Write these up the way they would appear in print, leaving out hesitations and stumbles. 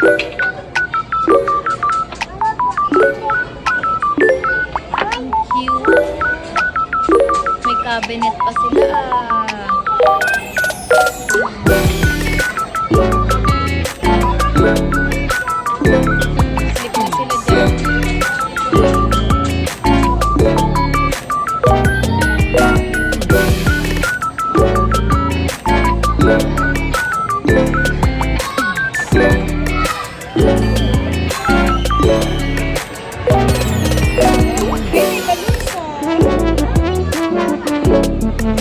Ang cute. May cabinet pa sila. Sleep na sila dyan.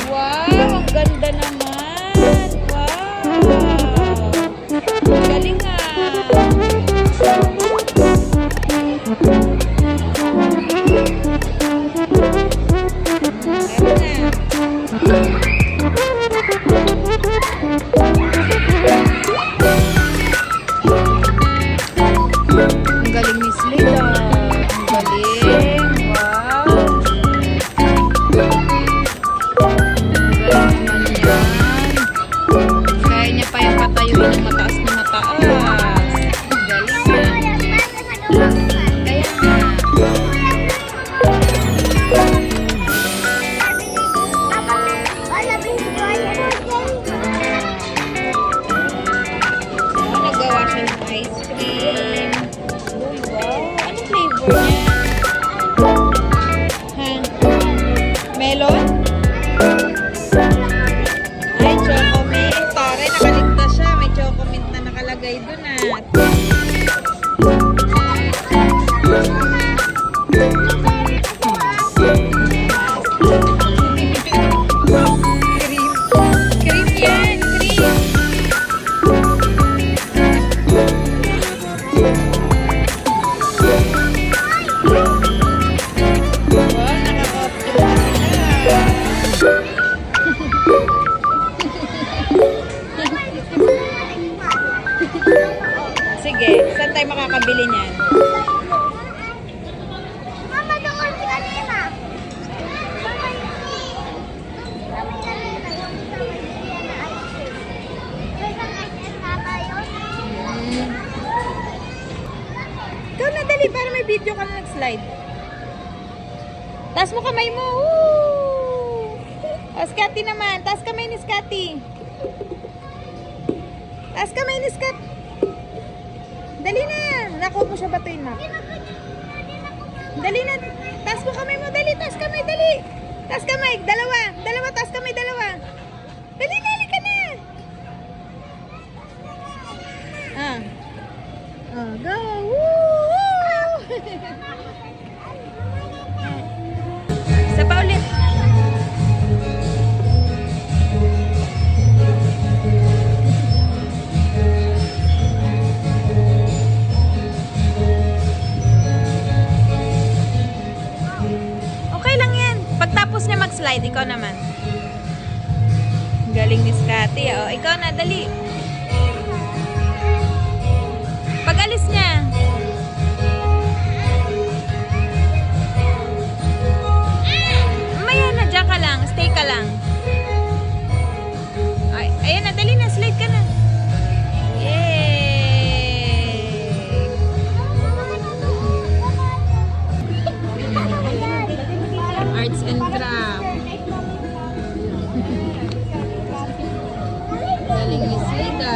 Wow, ang ganda naman. Wow. Galing Ang galing ni Slida. Ang galing. Wow. Kaya niya pa yung patayuin ng mataas na mataas. Galing na. Kaya nga. Nagawa siya ng ice cream. Uy, wow. Ano flavor niya? Ha? Melon? Ay, chocomint. Tore, nakaligtas siya. May chocomint na nakalagay dun Cream yan, cream. Wow, Sige, saan tayo makakabili niyan? Mama, doon si kanina. Mama, Ikaw na, dali para may video ka na nag-slide. Taas mo kamay mo. Woo! O, Scotty naman. Taas kamay ni Scotty. Taas kamay ni Scotty. Dali na. Nakuha mo siya batuin, ma. Dali na. Taas mo kamay mo. Dali. Taas kamay. Dali. Taas kamay. Dalawa. Dalawa. Taas kamay. Dalawa. Dali na. Halika na. Go. Woo! Isa pa ulit. Okay lang yan. Pagtapos niya mag-slide, ikaw naman. Galing ni Scotty. O, ikaw na, dali. Pag-alis niya. Maya na, dyan ka lang. Stay ka lang. Ay, ayan na, dali na. Slide ka na. Yay! Arts and craft. Galing ni Slida.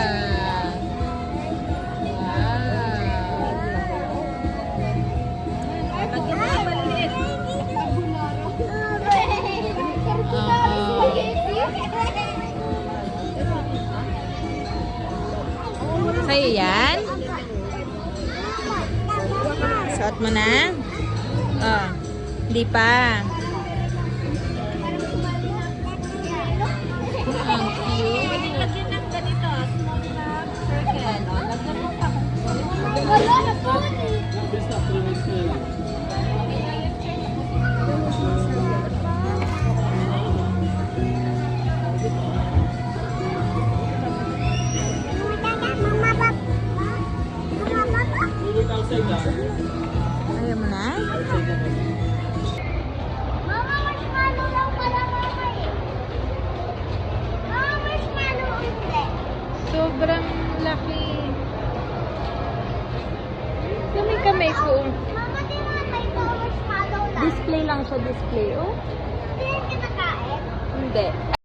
Sa'yo yan? Suot mo na? Oh, hindi pa. Ang cute. lagyan ng ganito, small na circle. O, lagyan mo pa. Ayaw mo na? Mama, marshmallow lang pala, mama eh. Mama, marshmallow hindi. Sobrang laki. ko. Mama, di na tayo marshmallow lang. Display lang siya, display. Oh, Hindi yan kinakain. hindi.